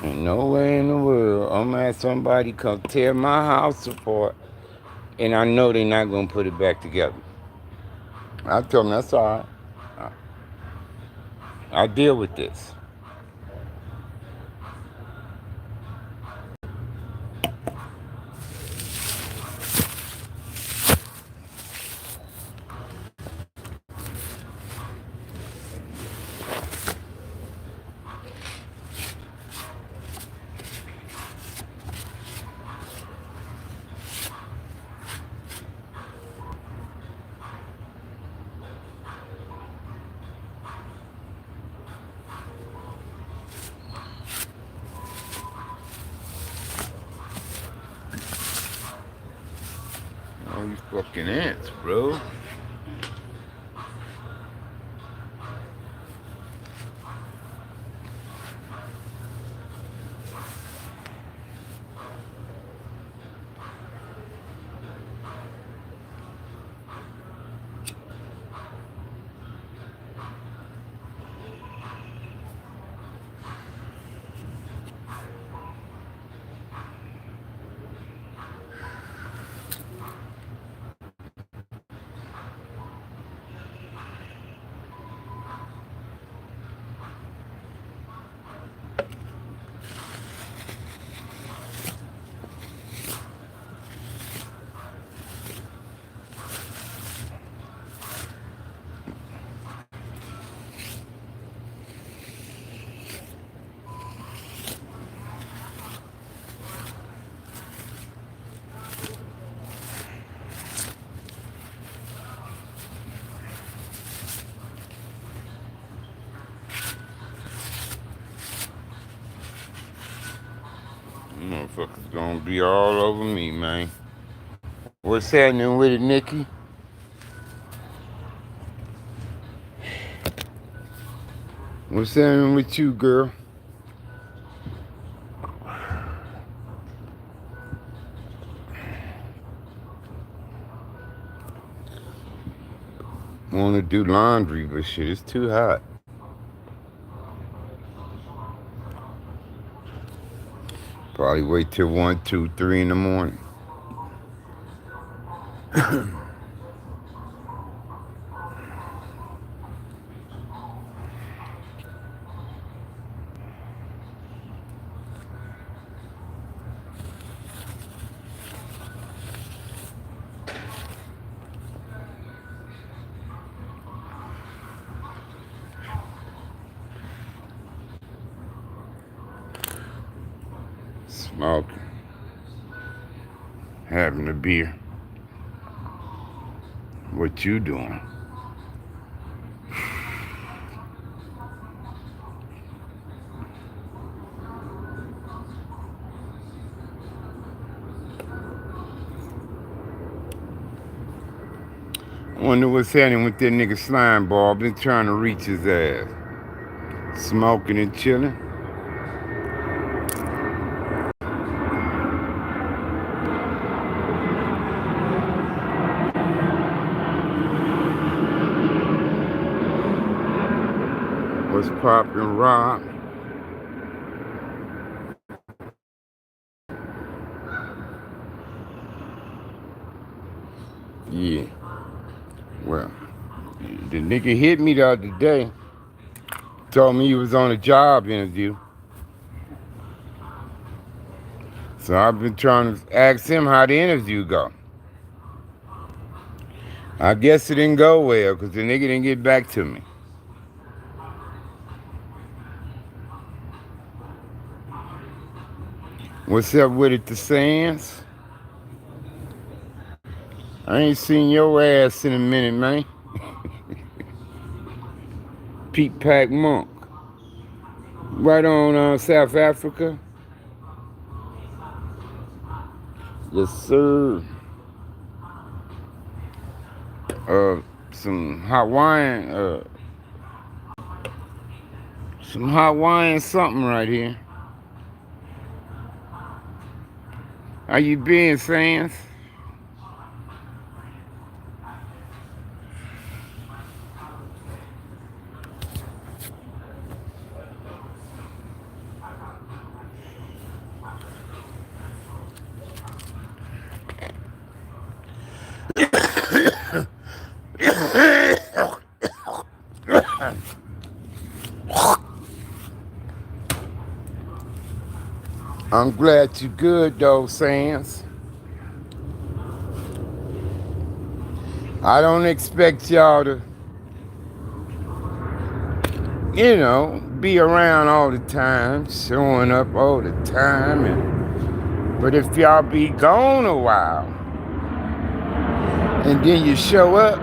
Ain't no way in the world I'm gonna have somebody come tear my house apart, and I know they're not gonna put it back together. I told them that's all right. I'll deal with this. All these fucking ants, bro. Motherfuckers gonna be all over me, man. What's happening with it, Nikki? What's happening with you, girl? Wanna do laundry, but shit, it's too hot. Probably wait till 1, 2, 3 in the morning. Smoking, having a beer. What you doing? Wonder what's happening with that nigga slime ball. Been trying to reach his ass. Smoking and chilling. What's poppin', Rob? Yeah. Well, the nigga hit me the other day. Told me he was on a job interview. So I've been trying to ask him how the interview go. I guess it didn't go well because the nigga didn't get back to me. What's up with it, the Sands? I ain't seen your ass in a minute, man. Pete Pack Monk. Right on South Africa. Yes, sir. Uh, some Hawaiian something right here. How you been, Sands? I'm glad you're good though, Sans. I don't expect y'all to, be around all the time, showing up all the time. But if y'all be gone a while and then you show up,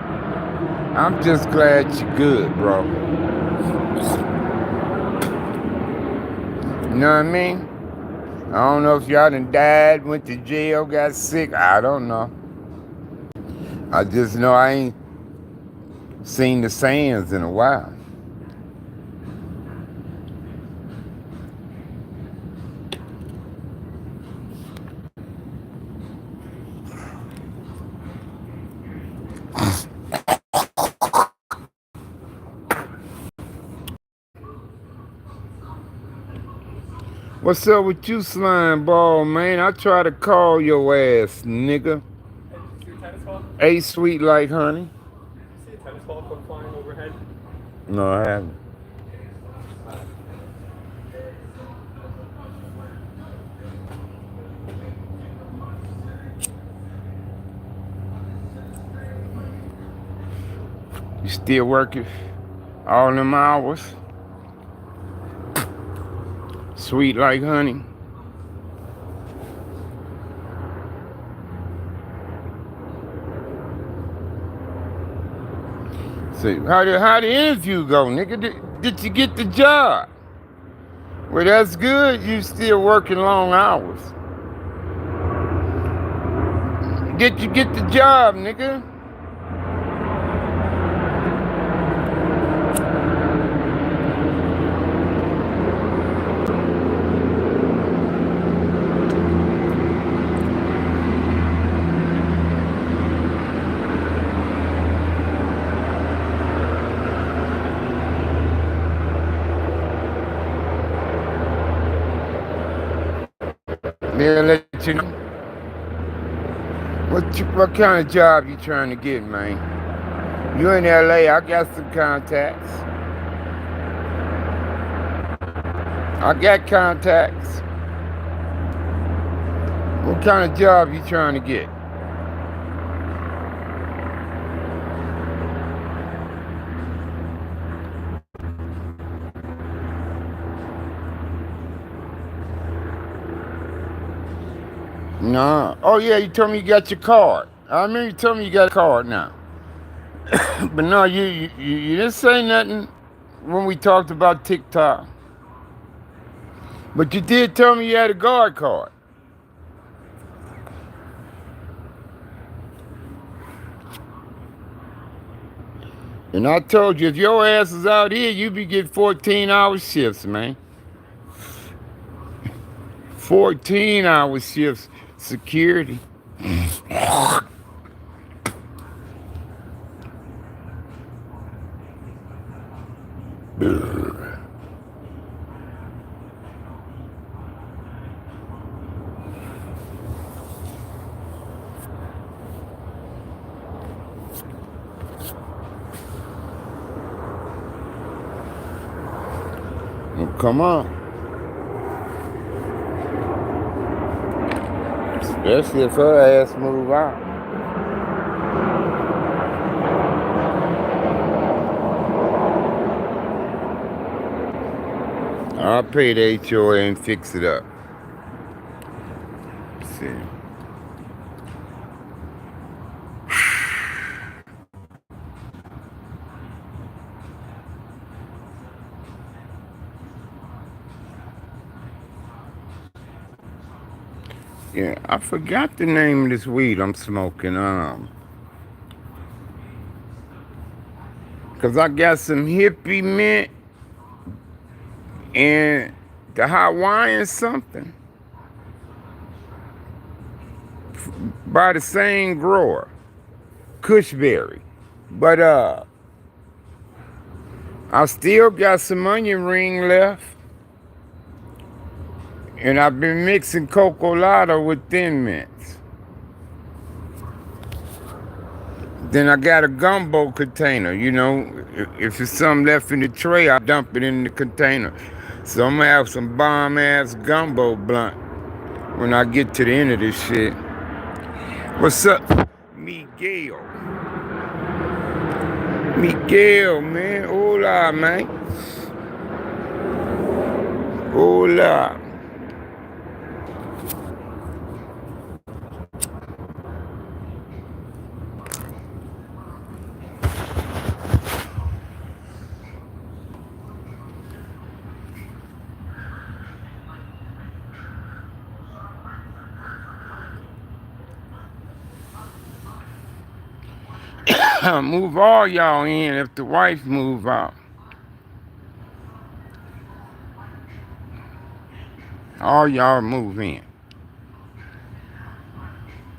I'm just glad you're good, bro. You know what I mean? I don't know if y'all done died, went to jail, got sick. I don't know. I just know I ain't seen the Sands in a while. What's up with you, slime ball, man? I try to call your ass, nigga. A sweet like honey. You see a tennis ball come flying overhead? No, I haven't. You still working all them hours? Sweet like honey. So how the interview go, nigga? Did you get the job? Well, that's good. You still working long hours. Did you get the job, nigga? They'll let you know. What kind of job you trying to get, man? You in LA, I got some contacts. I got contacts. What kind of job you trying to get? No. Oh yeah, you told me you got your card. I remember you told me you got a card now. But no, you didn't say nothing when we talked about TikTok. But you did tell me you had a guard card. And I told you, if your ass is out here, you be getting 14-hour shifts, man. 14-hour shifts, security. Well, come on. Especially if her ass move out. I'll pay the HOA and fix it up. Let's see. Yeah, I forgot the name of this weed I'm smoking. Cause I got some hippie mint and the Hawaiian something by the same grower, Cushberry. But I still got some onion ring left. And I've been mixing Coco Lotto with Thin Mints. Then I got a gumbo container. You know, if there's something left in the tray, I dump it in the container. So I'm gonna have some bomb ass gumbo blunt when I get to the end of this shit. What's up, Miguel? Miguel, man. Hola, man. Hola. Move all y'all in if the wife move out. All y'all move in.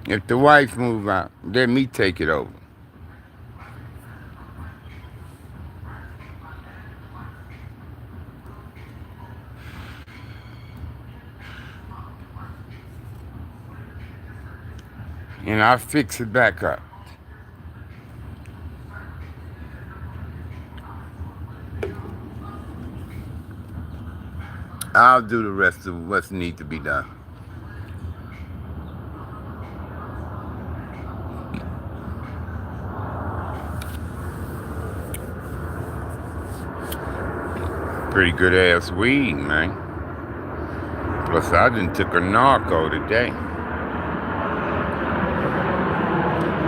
If the wife move out, let me take it over. And I'll fix it back up. I'll do the rest of what's need to be done. Pretty good ass weed, man. Plus, I done took a narco today.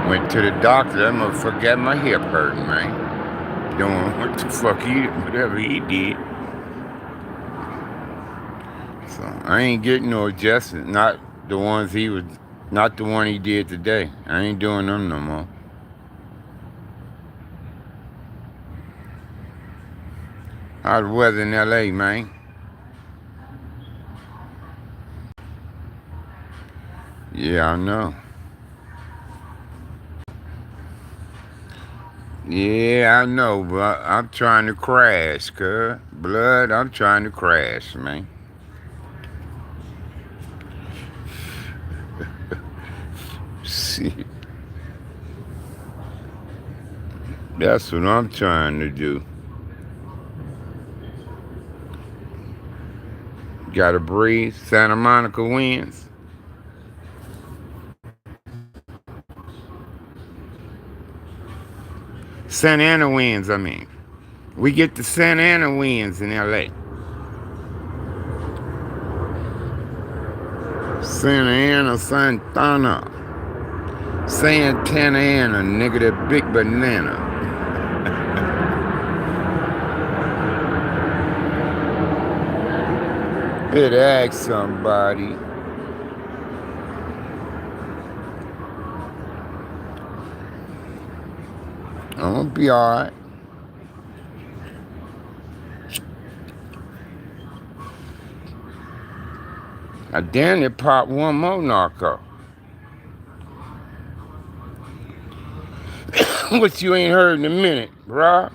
Went to the doctor. That motherfucker got my hip hurting, man. Doing what the fuck whatever he did. So I ain't getting no adjustment. Not the one he did today. I ain't doing them no more. How's the weather in LA, man? Yeah, I know. Yeah, I know, but I'm trying to crash, cuz. Blood, I'm trying to crash, man. Shit. That's what I'm trying to do. Gotta breathe. Santa Monica winds. Santa Ana winds, I mean. We get the Santa Ana winds in LA. Santa Ana, Santana. Santana Ana, nigga, that big banana. Better ask somebody. I'm gonna be alright. I damn near pop one more narco. What you ain't heard in a minute, bruh?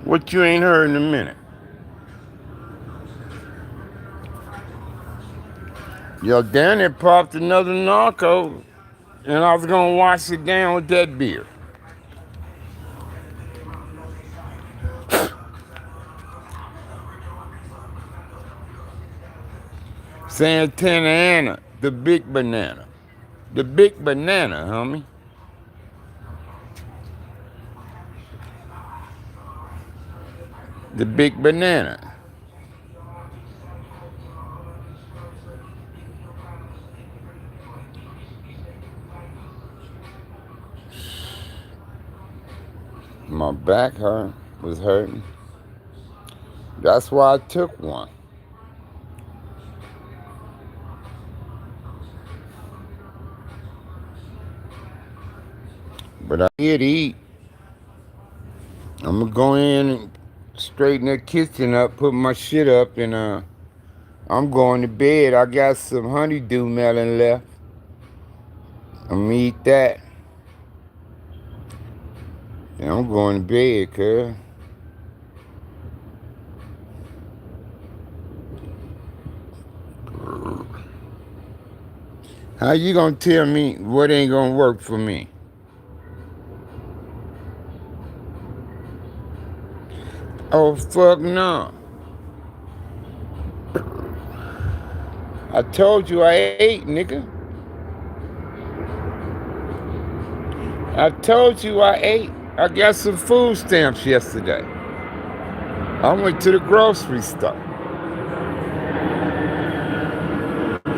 What you ain't heard in a minute? Yo, Danny popped another narco, and I was gonna wash it down with that beer. Santana Ana, the big banana. The big banana, homie. The big banana. My back was hurting. That's why I took one. But I did eat. I'm gonna go in and straighten that kitchen up, put my shit up, and I'm going to bed. I got some honeydew melon left. I'm gonna eat that. And I'm going to bed, cuz. How you gonna tell me what ain't gonna work for me? Oh fuck no. I told you I ate, nigga. I told you I ate. I got some food stamps yesterday. I went to the grocery store.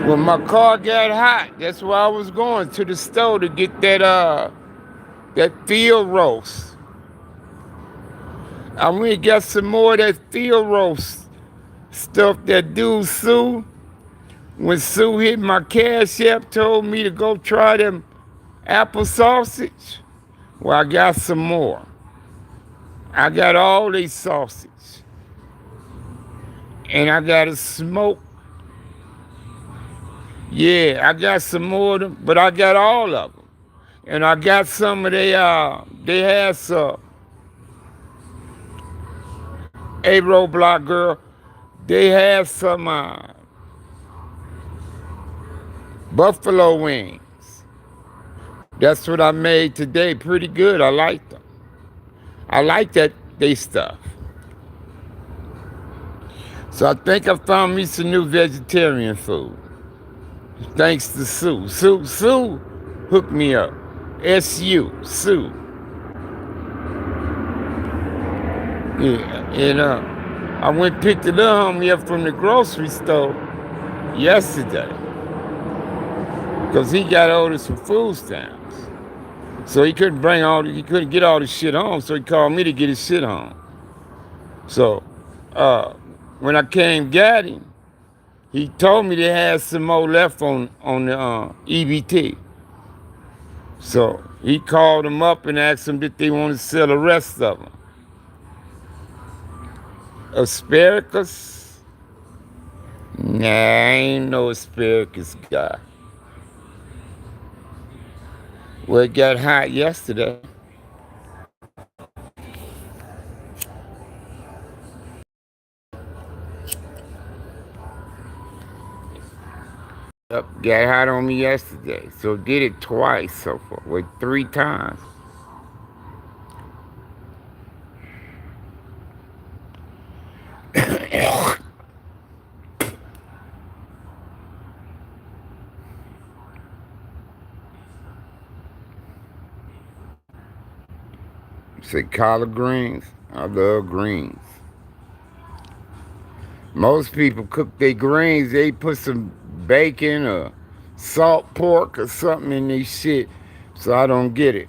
When my car got hot, that's why I was going to the store to get that field roast. I went and got some more of that field roast stuff that dude Sue. When Sue hit my cash app, told me to go try them apple sausage. Well, I got some more. I got all these sausage. And I got a smoke. Yeah, I got some more of them, but I got all of them. And I got some of they had some, a Roblox girl, they had some buffalo wings. That's what I made today. Pretty good. I like them. I like that they stuff. So I think I found me some new vegetarian food. Thanks to Sue. Sue hooked me up. SU, Sue. Yeah, and I went and picked the little homie up from the grocery store yesterday. Because he got ordered some food stamps. So he couldn't get all the shit home, so he called me to get his shit home. So when I came got him, he told me they had some more left on the EBT. So he called them up and asked them if they want to sell the rest of them. Asparagus? Nah, I ain't no asparagus guy. Well, it got hot yesterday. Yep, got hot on me yesterday. So did it twice so far, like 3 times. Say collard greens. I love greens. Most people cook their greens, they put some bacon or salt pork or something in their shit. So I don't get it.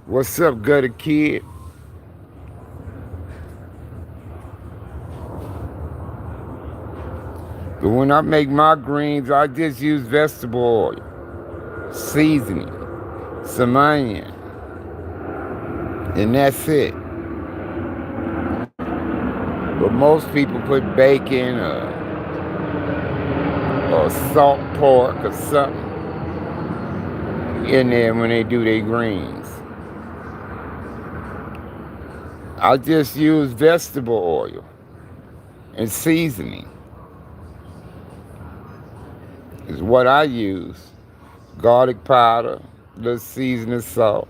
What's up, gutter kid? But when I make my greens, I just use vegetable oil, seasoning, some onion, and that's it. But most people put bacon or salt pork or something in there when they do their greens. I just use vegetable oil and seasoning is what I use. Garlic powder, little seasoning salt,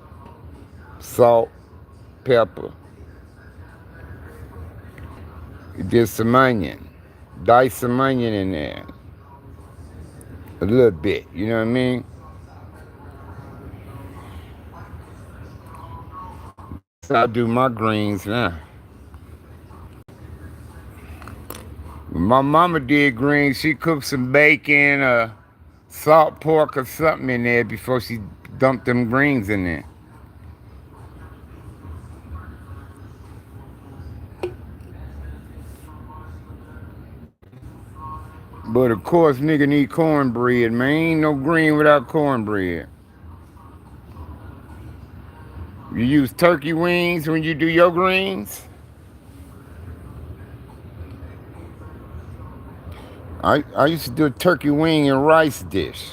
pepper. Just some onion. Dice some onion in there. A little bit, you know what I mean? That's how I do my greens now. When my mama did greens, she cooked some bacon, salt pork or something in there before she dumped them greens in there. But of course, nigga need cornbread, man. Ain't no green without cornbread. You use turkey wings when you do your greens? I used to do a turkey wing and rice dish.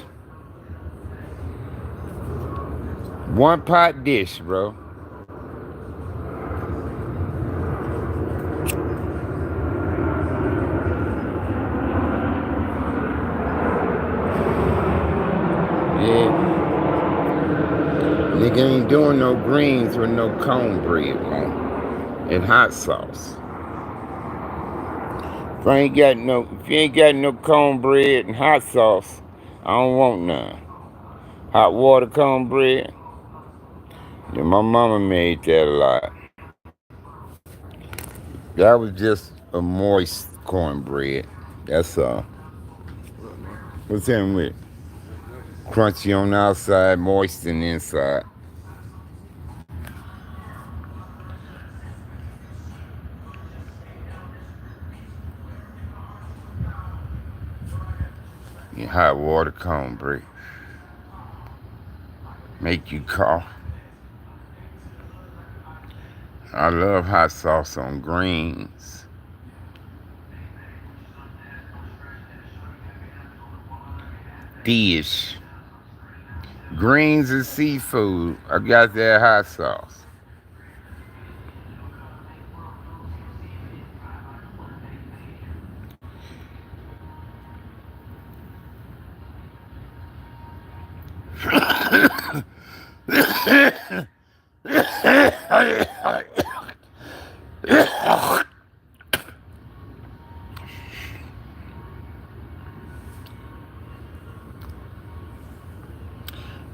One pot dish, bro. doing no greens with no cornbread, man, and hot sauce. If you ain't got no cornbread and hot sauce, I don't want none. Hot water cornbread. Yeah, my mama made that a lot. That was just a moist cornbread. That's all. What's in with? Crunchy on the outside, moist on the inside. Your hot water cornbread. Make you cough. I love hot sauce on greens. Dish. Greens and seafood. I got that hot sauce.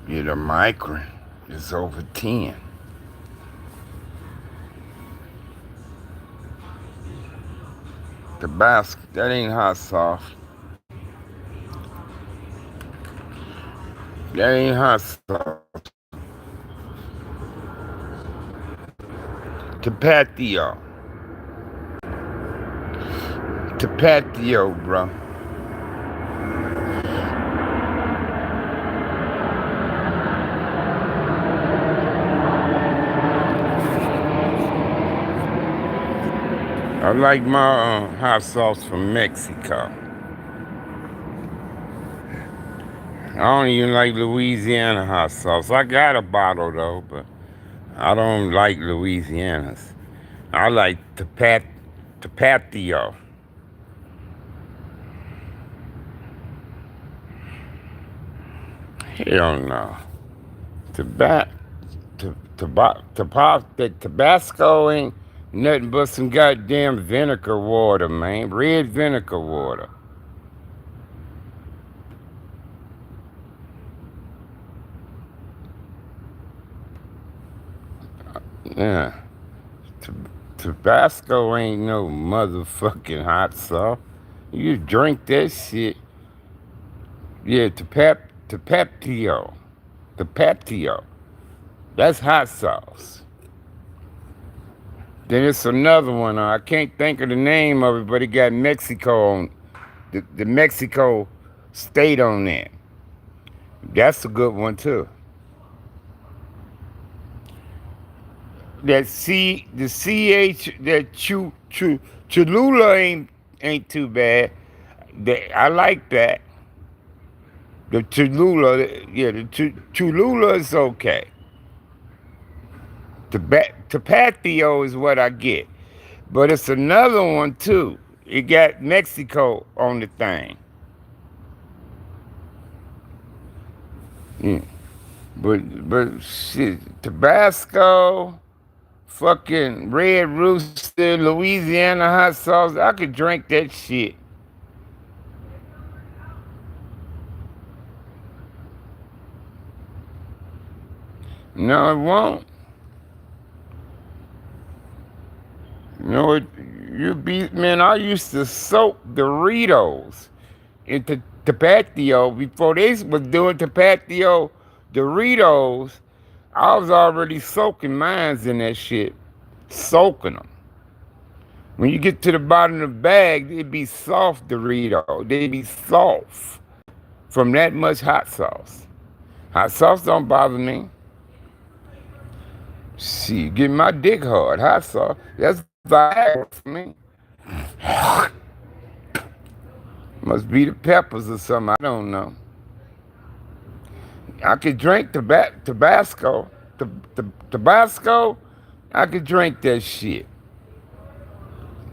Yeah, the migraine is over 10. Tabasco, that ain't hot sauce. That ain't hot sauce. Tapatio. Tapatio, bro. I like my hot sauce from Mexico. I don't even like Louisiana hot sauce. I got a bottle though, but I don't like Louisiana's. I like Tapatio. Hell no. Tabasco ain't nothing but some goddamn vinegar water, man. Red vinegar water. Yeah. Tabasco ain't no motherfucking hot sauce. You drink that shit. Yeah, Tapatio. Tapatio. That's hot sauce. Then it's another one. I can't think of the name of it, but it got Mexico on the Mexico state on there. That's a good one too. The CH, Cholula ain't too bad. I like that. The Cholula, yeah, the Cholula is okay. Tapatio is what I get. But it's another one too. It got Mexico on the thing. Yeah. But shit, Tabasco, fucking Red Rooster, Louisiana hot sauce, I could drink that shit. No, it won't. No, man, I used to soak Doritos into Tapatio before they was doing Tapatio Doritos. I was already soaking mines in that shit, soaking them. When you get to the bottom of the bag, it'd be soft Dorito. They'd be soft from that much hot sauce. Hot sauce don't bother me. Shit, get my dick hard. Hot sauce, that's Viagra for me. Must be the peppers or something. I don't know. I could drink Tabasco. Tabasco, I could drink that shit.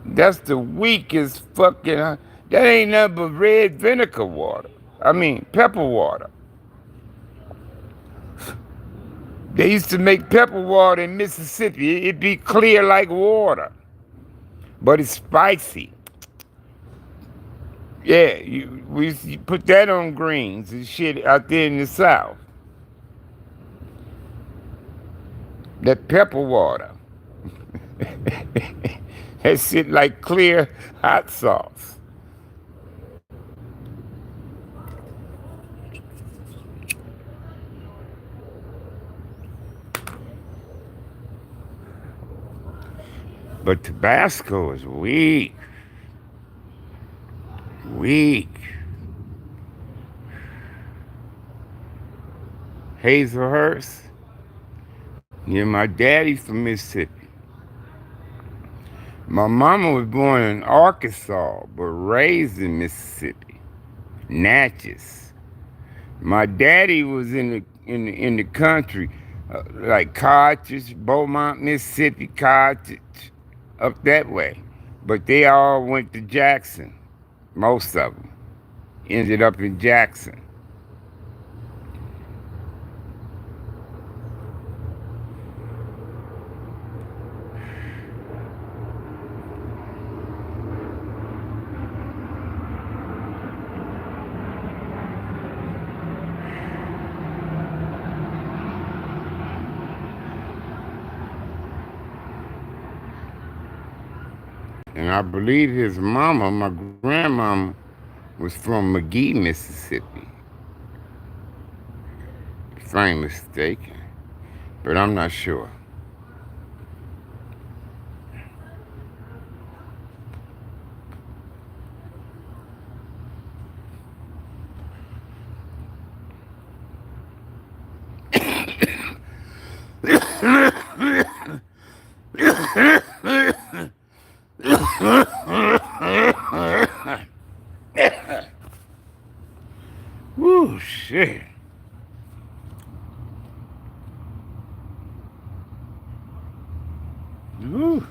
That's the weakest fucking. That ain't nothing but red vinegar water. I mean, pepper water. They used to make pepper water in Mississippi. It'd be clear like water, but it's spicy. Yeah, we used to put that on greens and shit out there in the South. That pepper water. That shit like clear hot sauce. But Tabasco is weak. Weak. Hazelhurst. Yeah, my daddy's from Mississippi. My mama was born in Arkansas, but raised in Mississippi. Natchez. My daddy was in the country, like Carthage, Beaumont, Mississippi, Carthage, up that way. But they all went to Jackson. Most of them ended up in Jackson. And I believe his mama, my grandmama, was from McGee, Mississippi. If I ain't mistaken. But I'm not sure. Woo, shit. Woo.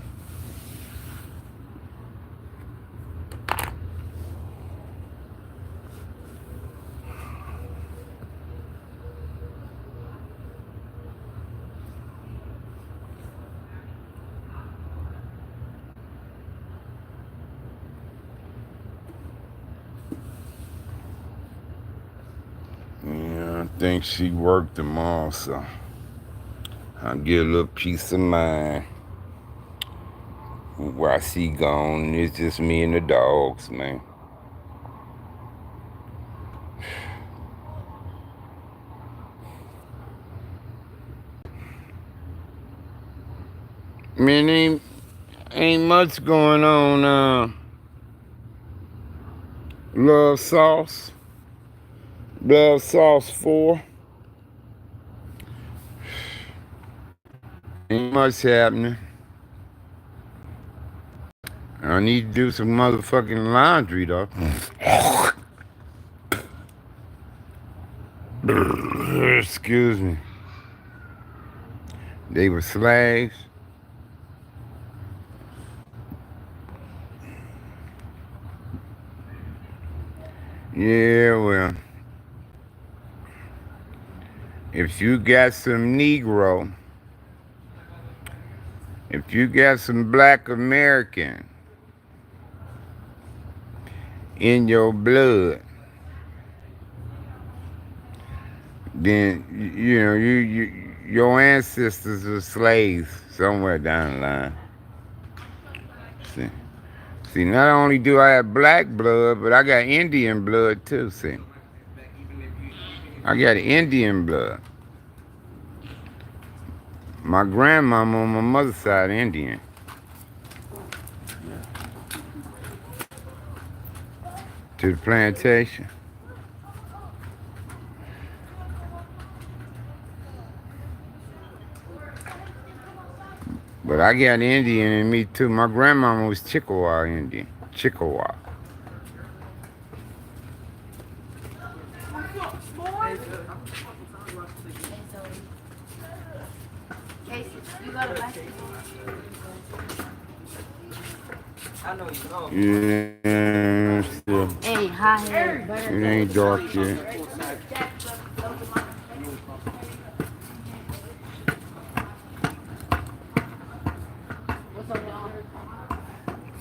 Yeah, I think she worked them all, so I'll get a little peace of mind. While she gone, it's just me and the dogs, man. Man, ain't much going on. Love Sauce 4. Ain't much happening. I need to do some motherfucking laundry, though. Excuse me. They were slaves. Yeah, well, if you got some Negro, if you got some Black American in your blood, then your ancestors were slaves somewhere down the line. See, not only do I have black blood, but I got Indian blood too, see. I got Indian blood. My grandmama on my mother's side, Indian. To the plantation. But I got Indian in me too. My grandmama was Chippewa Indian. Chippewa. Yeah, still. Hey, hi, hair. It ain't dark yet.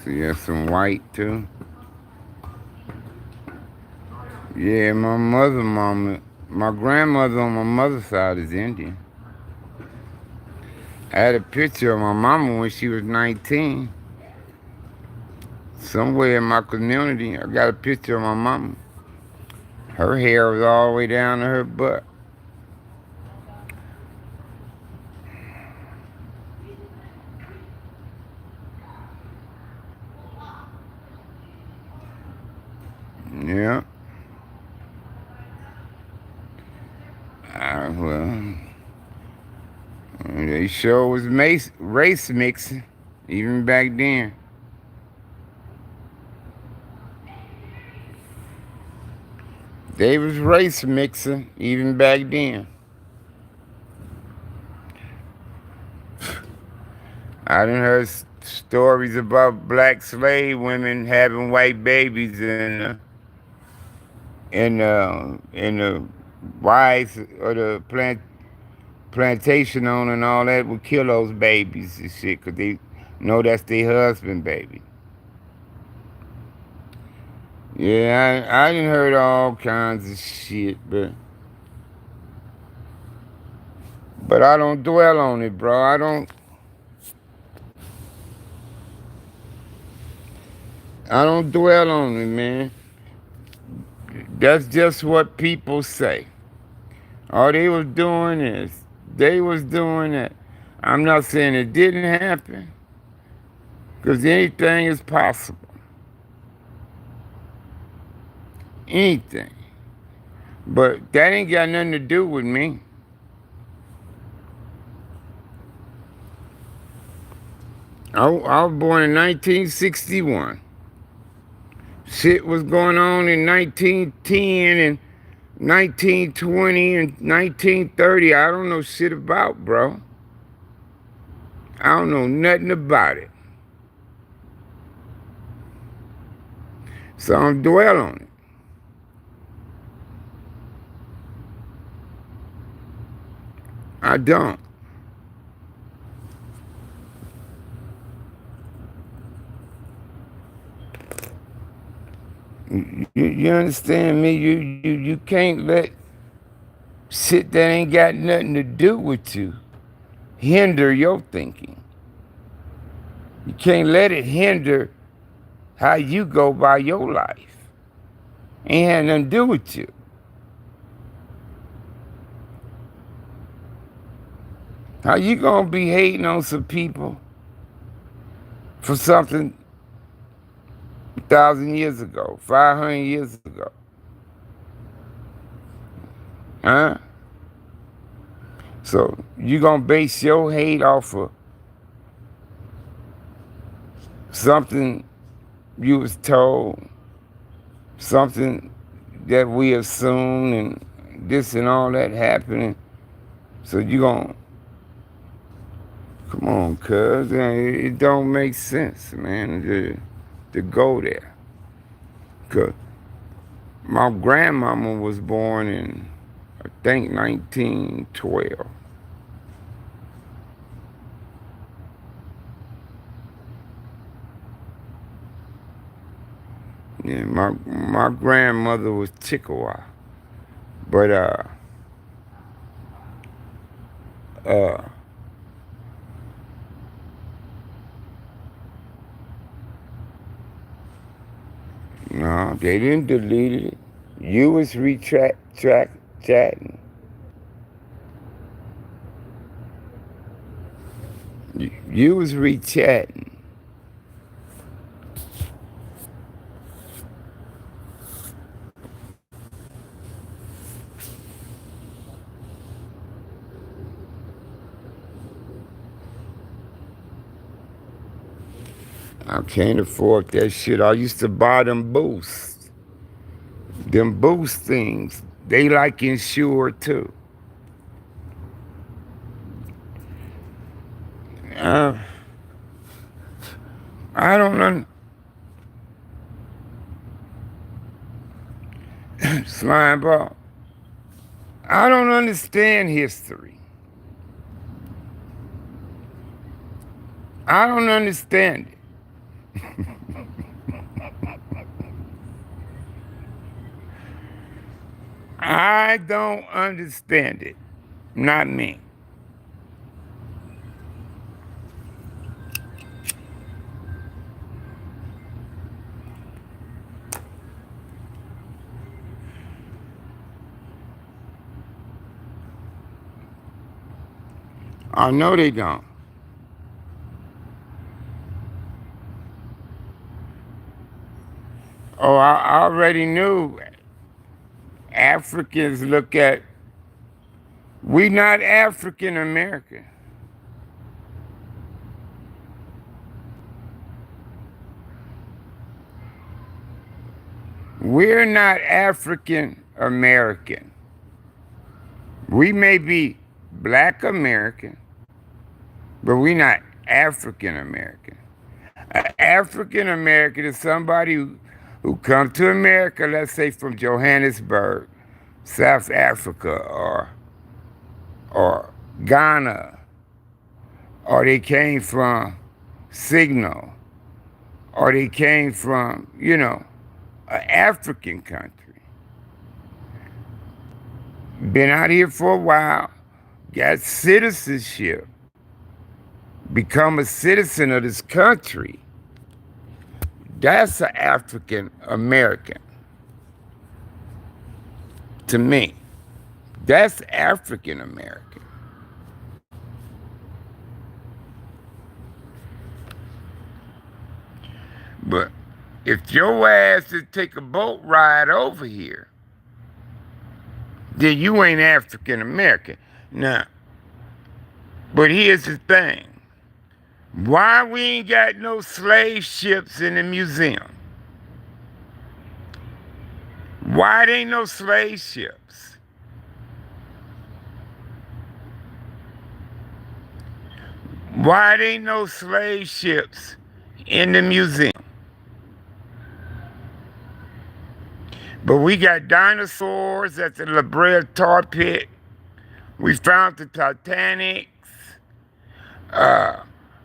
So you have some white too. Yeah, my grandmother on my mother's side is Indian. I had a picture of my mama when she was 19. Somewhere in my community, I got a picture of my mama. Her hair was all the way down to her butt. Yeah. Well, they sure was race mixing, even back then. They was race mixing, even back then. I done heard stories about black slave women having white babies and the wives or the plantation owner and all that would kill those babies and shit because they know that's their husband baby. Yeah, I done heard all kinds of shit, but I don't dwell on it, bro. I don't dwell on it, man. That's just what people say. All they was doing is they was doing that. I'm not saying it didn't happen, because anything is possible. Anything. But that ain't got nothing to do with me. I was born in 1961. Shit was going on in 1910 and 1920 and 1930. I don't know shit about, bro. I don't know nothing about it. So I don't dwell on it. I don't. You understand me? You can't let shit that ain't got nothing to do with you hinder your thinking. You can't let it hinder how you go by your life. Ain't had nothing to do with you. How you gonna be hating on some people for something 1,000 years ago, 500 years ago? Huh? So you gonna base your hate off of something you was told, something that we assumed, and this and all that happening. So you gonna come on, cuz it don't make sense, man, to go there. Cause my grandmama was born in, I think, 1912. Yeah, my grandmother was Chickasaw, but uh, no, they didn't delete it. You was chatting. You was rechatting. I can't afford that shit. I used to buy them boosts. Them boost things. They like insured too. Uh, I don't know. Slime ball. I don't understand history. I don't understand it. I don't understand it. Not me. I know they don't. Oh, I already knew Africans look at, we not African American. We're not African American. We may be Black American, but we're not African American. African American is somebody who come to America, let's say from Johannesburg, South Africa, or Ghana, or they came from Signal, or they came from, an African country. Been out here for a while, got citizenship, become a citizen of this country. That's an African American. To me, that's African American. But if your ass is take a boat ride over here, then you ain't African American. Now, but here's the thing. Why we ain't got no slave ships in the museum? Why there ain't no slave ships? Why there ain't no slave ships in the museum? But we got dinosaurs at the La Brea tar pit. We found the Titanics.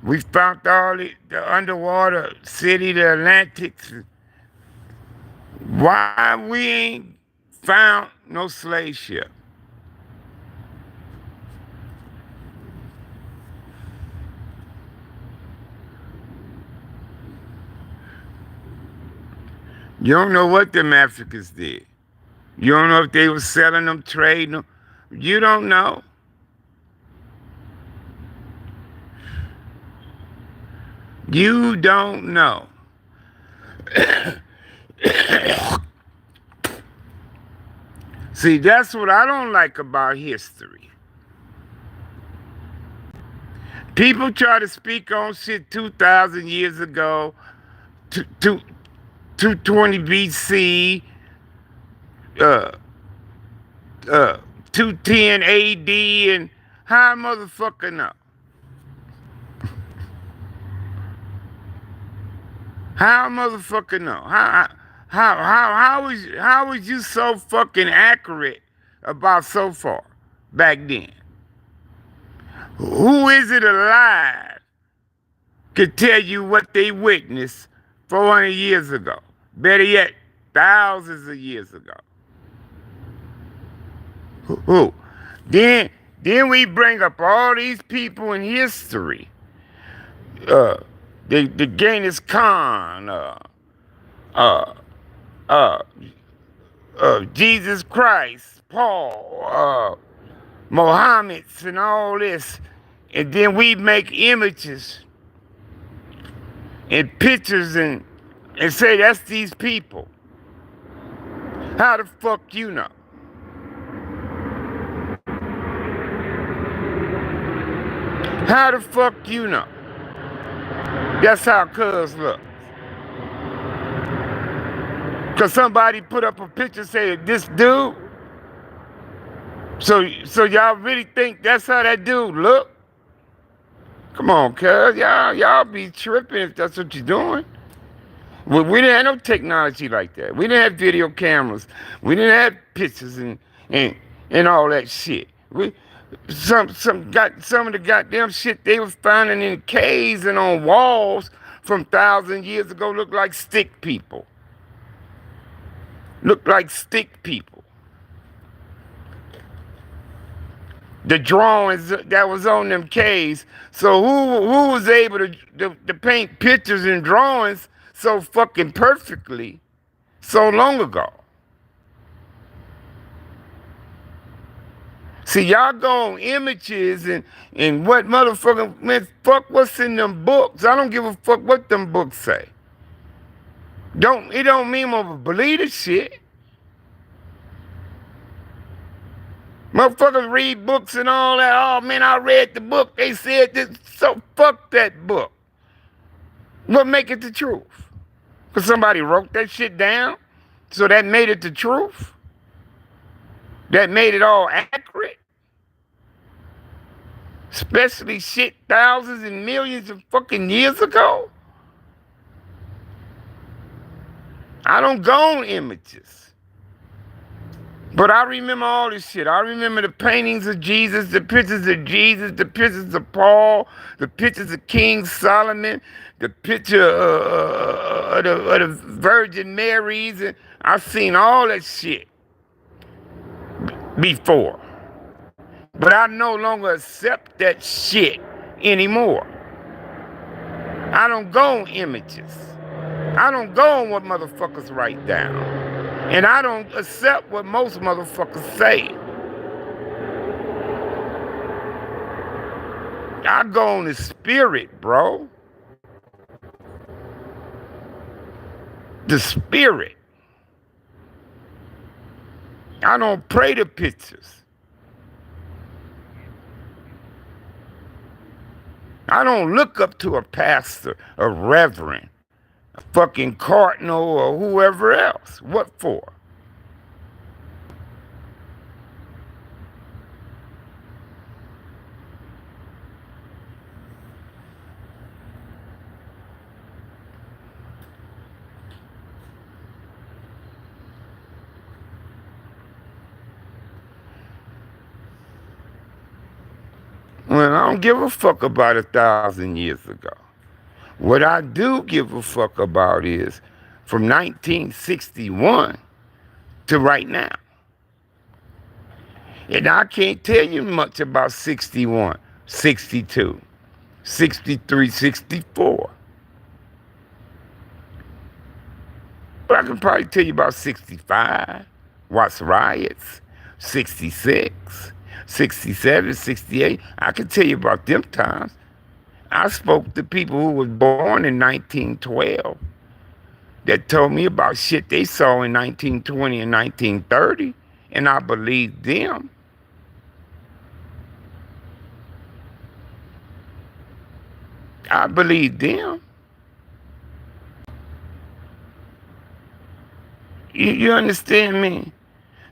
We found all the underwater city, the Atlantics. Why we ain't found no slave ship? You don't know what them Africans did. You don't know if they were selling them, trading them. You don't know. You don't know. See, that's what I don't like about history. People try to speak on shit 2,000 years ago, 220 BC, 210 AD, and how a motherfucker know? How a motherfucker know? How was you so fucking accurate about so far back then? Who is it alive could tell you what they witnessed 400 years ago? Better yet, thousands of years ago. Who? Then we bring up all these people in history. The Genghis Khan, Jesus Christ, Paul, Mohammed's, and all this, and then we make images and pictures and say that's these people. How the fuck you know? How the fuck you know? That's how cuz look. Cause somebody put up a picture saying this dude. So y'all really think that's how that dude look? Come on, cuz y'all be tripping if that's what you're doing. Well, we didn't have no technology like that. We didn't have video cameras. We didn't have pictures and all that shit. Some of the goddamn shit they was finding in caves and on walls from 1,000 years ago look like stick people. Look like stick people. The drawings that was on them caves. So who was able to paint pictures and drawings so fucking perfectly so long ago? See, y'all go on images and what motherfucking, man, fuck what's in them books. I don't give a fuck what them books say. It don't mean I'm gonna believe the shit. Motherfuckers read books and all that. Oh man, I read the book. They said this. So fuck that book. What make it the truth? Because somebody wrote that shit down? So that made it the truth? That made it all accurate? Especially shit thousands and millions of fucking years ago? I don't go on images. But I remember all this shit. I remember the paintings of Jesus, the pictures of Jesus, the pictures of Paul, the pictures of King Solomon, the picture of the Virgin Marys. And I've seen all that shit before. But I no longer accept that shit anymore. I don't go on images. I don't go on what motherfuckers write down. And I don't accept what most motherfuckers say. I go on the spirit, bro. The spirit. I don't pray to pictures. I don't look up to a pastor, a reverend, a fucking cardinal, or whoever else. What for? Well, I don't give a fuck about 1,000 years ago. What I do give a fuck about is from 1961 to right now. And I can't tell you much about 61, 62, 63, 64. But I can probably tell you about 65, Watts riots, 66, 67, 68. I can tell you about them times. I spoke to people who was born in 1912 that told me about shit they saw in 1920 and 1930, and I believed them. I believed them. You understand me?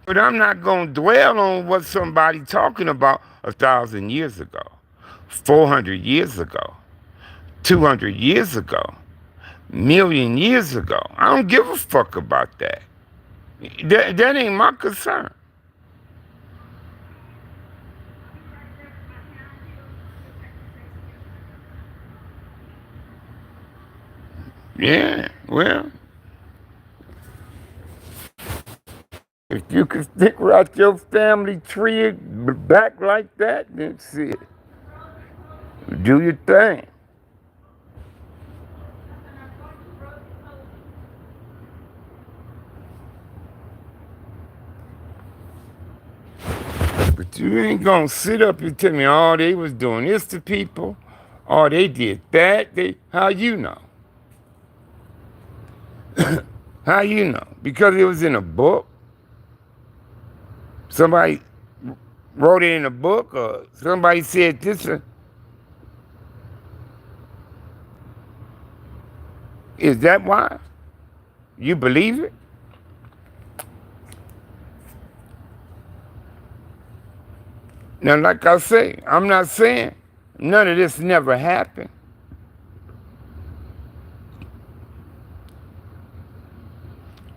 But I'm not going to dwell on what somebody talking about 1,000 years ago, 400 years ago, 200 years ago, million years ago. I don't give a fuck about that. That ain't my concern. Yeah, well, if you can figure out your family tree back like that, then shit, do your thing. But you ain't gonna sit up and tell me, oh, they was doing this to people, oh, they did that. How you know? How you know? Because it was in a book? Somebody wrote it in a book, or somebody said this? Is that why? You believe it? Now, like I say, I'm not saying none of this never happened.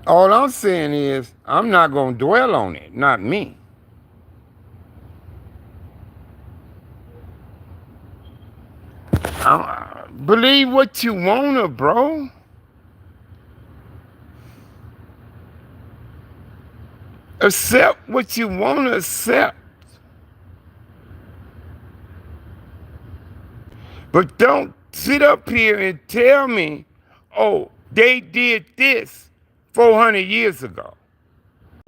All I'm saying is I'm not going to dwell on it, not me. Believe what you wanna, bro. Accept what you wanna accept. But don't sit up here and tell me, oh, they did this 400 years ago.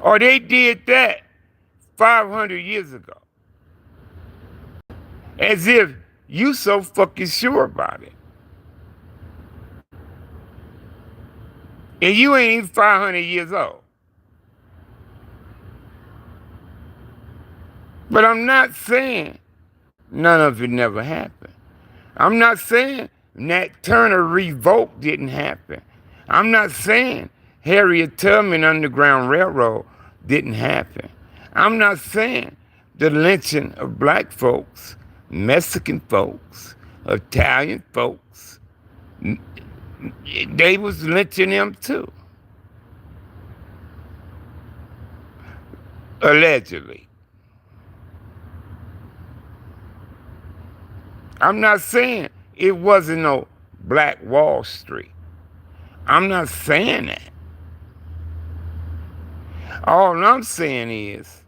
Or they did that 500 years ago. As if you so fucking sure about it. And you ain't even 500 years old. But I'm not saying none of it never happened. I'm not saying Nat Turner revolt didn't happen. I'm not saying Harriet Tubman Underground Railroad didn't happen. I'm not saying the lynching of black folks, Mexican folks, Italian folks, they was lynching them too. Allegedly. I'm not saying it wasn't no Black Wall Street. I'm not saying that. All I'm saying is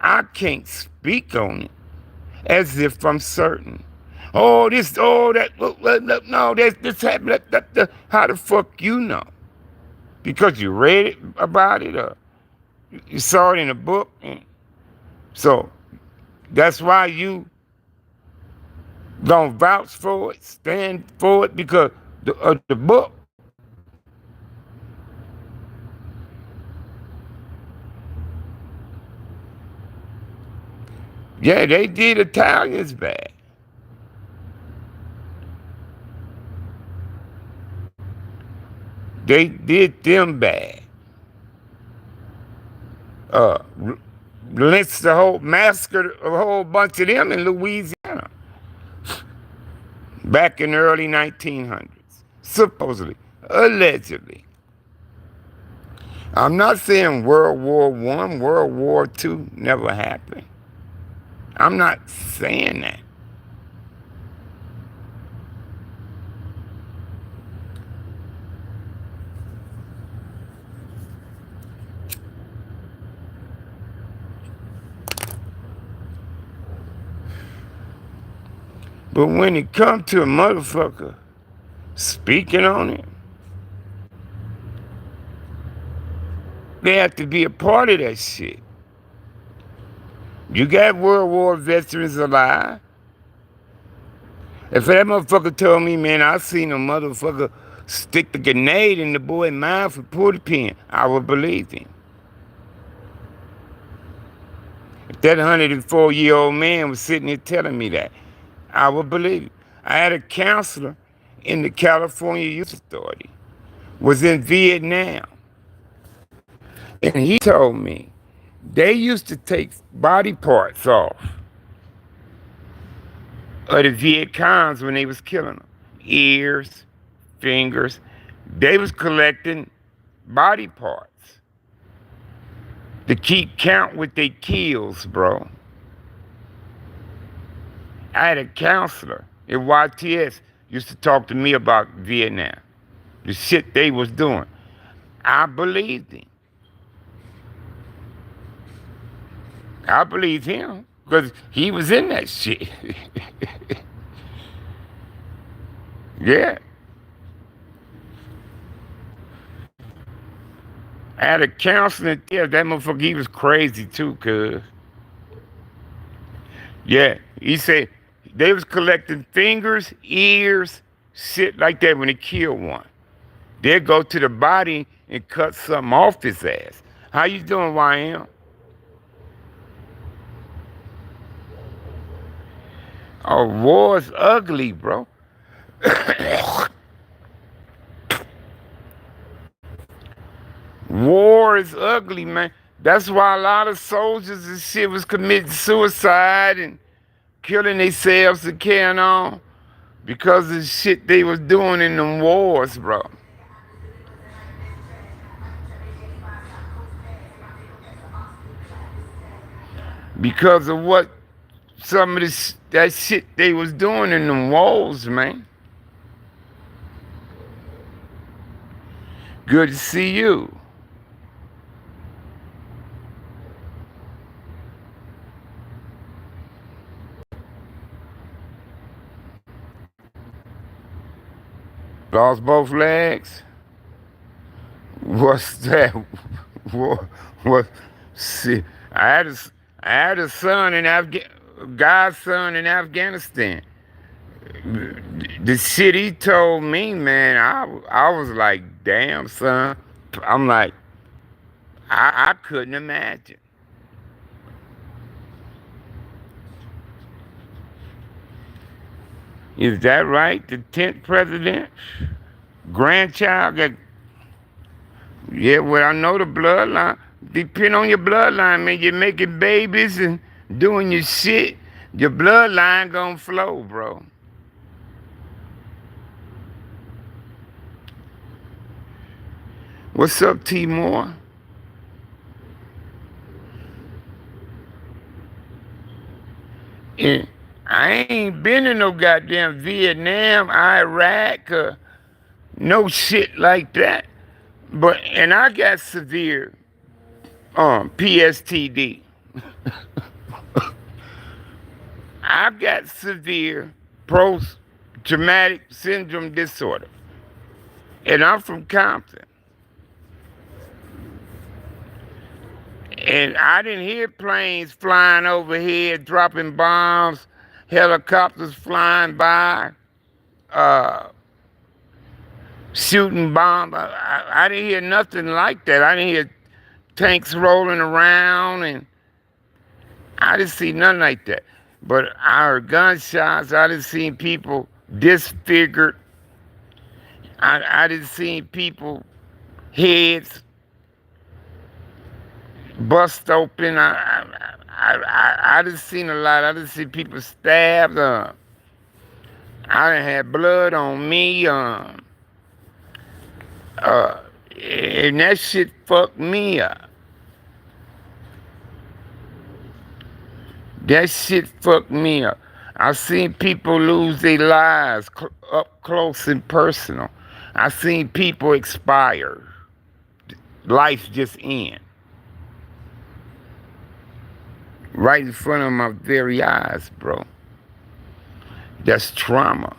I can't speak on it as if I'm certain. Oh, this, oh, that, no, this happened. How the fuck you know? Because you read it about it or you saw it in a book. So that's why you gonna vouch for it, stand for it because of the book. Yeah, they did Italians bad. They did them bad. Uh, lynched the whole, massacred a whole bunch of them in Louisiana back in the early 1900s, supposedly, allegedly. I'm not saying World War I, World War II never happened. I'm not saying that. But when it comes to a motherfucker speaking on it, they have to be a part of that shit. You got World War veterans alive. If that motherfucker told me, man, I seen a motherfucker stick the grenade in the boy's mouth and pull the pin, I would believe him. If that 104-year-old man was sitting here telling me that, I would believe it. I had a counselor in the California Youth Authority, was in Vietnam. And he told me they used to take body parts off of the Viet Congs when they was killing them. Ears, fingers. They was collecting body parts to keep count with their kills, bro. I had a counselor at YTS used to talk to me about Vietnam, the shit they was doing. I believed him. I believe him because he was in that shit. Yeah. I had a counselor there. That motherfucker, he was crazy too, cuz. Yeah. He said they was collecting fingers, ears, shit like that when they killed one. They'd go to the body and cut something off his ass. How you doing, YM? Oh, war's ugly, bro. War is ugly, man. That's why a lot of soldiers and shit was committing suicide and killing themselves and carrying on because of the shit they was doing in them wars, bro. Because of what some of this that shit they was doing in them wars, man. Good to see you. Lost both legs? What's that? What? What? See, I had a, I had a son in godson in Afghanistan. The shit he told me, man, I was like, damn, son. I'm like, I couldn't imagine. Is that right? The 10th president? Grandchild got, yeah, well, I know the bloodline. Depend on your bloodline, man. You're making babies and doing your shit. Your bloodline gonna flow, bro. What's up, Timor? And I ain't been in no goddamn Vietnam, Iraq, no shit like that. But and I got severe PSTD. I've got severe post traumatic syndrome disorder. And I'm from Compton. And I didn't hear planes flying overhead, dropping bombs, helicopters flying by, uh, shooting bombs. I didn't hear nothing like that. I didn't hear tanks rolling around, and I didn't see nothing like that. But I heard gunshots. I didn't see people disfigured. I didn't see people heads bust open. I done seen a lot. I done see people stabbed. I done had blood on me. And that shit fucked me up. That shit fucked me up. I seen people lose their lives up close and personal. I seen people expire. Life just end. Right in front of my very eyes, bro. That's trauma.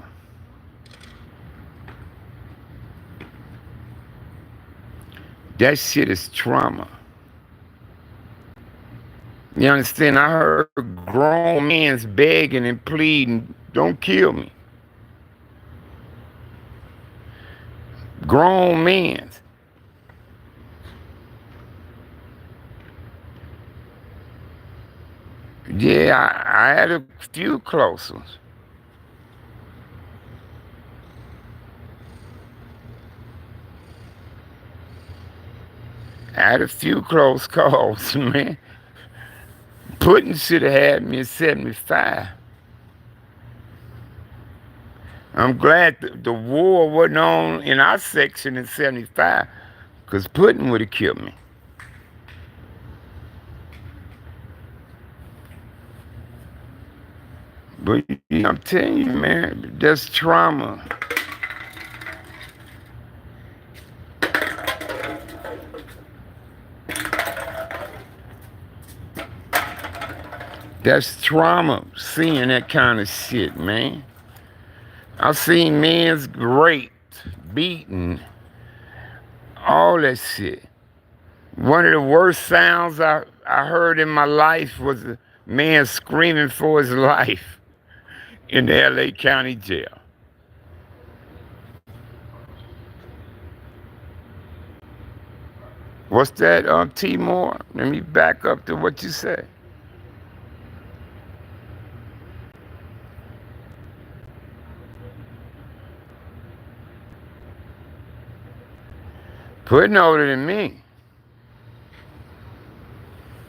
That shit is trauma. You understand? I heard grown men's begging and pleading, don't kill me. Grown men's. Yeah, I had a few close ones. I had a few close calls, man. Putin should have had me in 75. I'm glad the war wasn't on in our section in 75, because Putin would have killed me. But I'm telling you, man, that's trauma. That's trauma, seeing that kind of shit, man. I've seen men's raped, beaten, all that shit. One of the worst sounds I heard in my life was a man screaming for his life in the LA County jail. What's that, Timor? Let me back up to what you said. Putting older than me.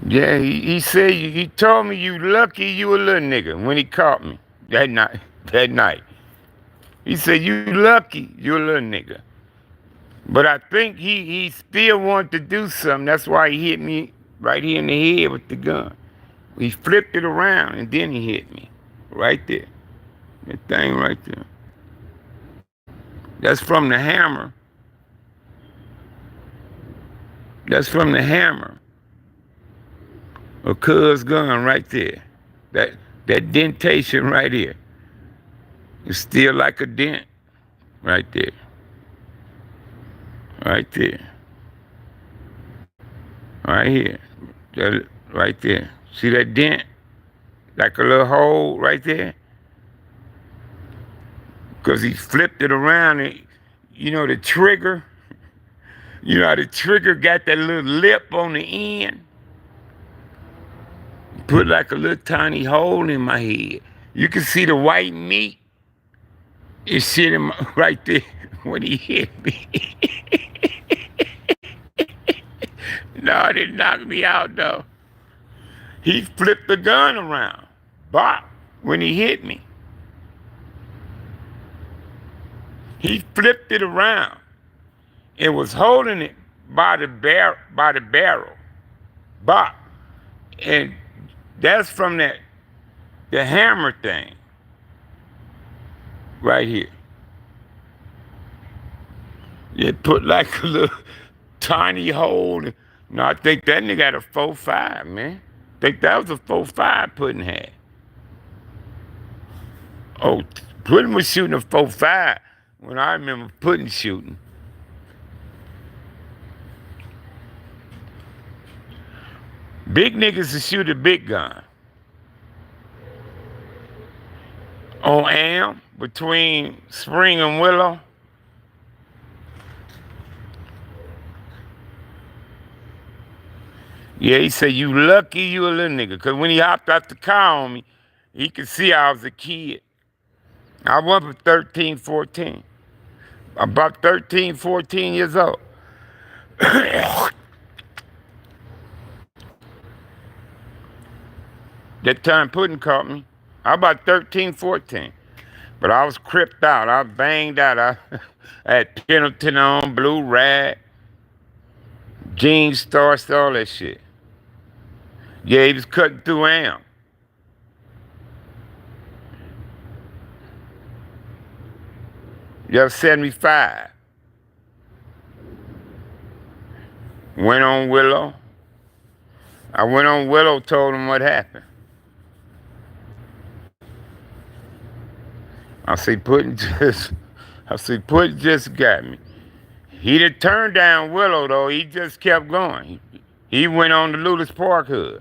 Yeah, he said, he told me you lucky you a little nigga when he caught me that night. That night. He said, you lucky you a little nigga. But I think he still wanted to do something. That's why he hit me right here in the head with the gun. He flipped it around and then he hit me. Right there. That thing right there. That's from the hammer. That's from the hammer of Cuz gun right there. That that dentation right here. It's still like a dent right there. Right there. Right here. That, right there. See that dent? Like a little hole right there? Because he flipped it around and you know the trigger? You know how the trigger got that little lip on the end? Put like a little tiny hole in my head. You can see the white meat. It's shit in my, right there when he hit me. No, it didn't knock me out though. He flipped the gun around. Bop, when he hit me. He flipped it around and was holding it by the barrel. Bop. And that's from the hammer thing. Right here. It put like a little tiny hole. No, I think that nigga had a 4.5, man. I think that was a 4.5 Puddin had. Oh, Puddin was shooting a 4.5 when I remember Puddin shooting. Big niggas to shoot a big gun. On Am, between Spring and Willow. Yeah, he said, you lucky you a little nigga. Because when he hopped out the car on me, he could see I was a kid. I was 13, 14. About 13, 14 years old. That time Puddin caught me. I was about 13, 14. But I was cripped out. I was banged out. I had Pendleton on, blue rag, jeans starched, all that shit. Yeah, he was cutting through Am. Yeah, 75. Went on Willow. I went on Willow, told him what happened. I said, Puddin just got me. He didn't turn down Willow, though. He just kept going. He went on the Lewis Park hood.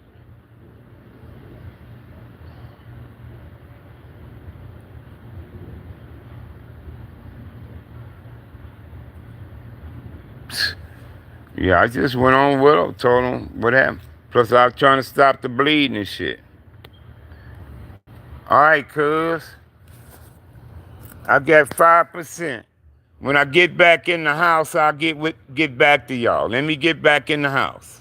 Yeah, I just went on Willow, told him what happened. Plus, I was trying to stop the bleeding and shit. All right, cuz. I got 5%. When I get back in the house, I'll get back to y'all. Let me get back in the house.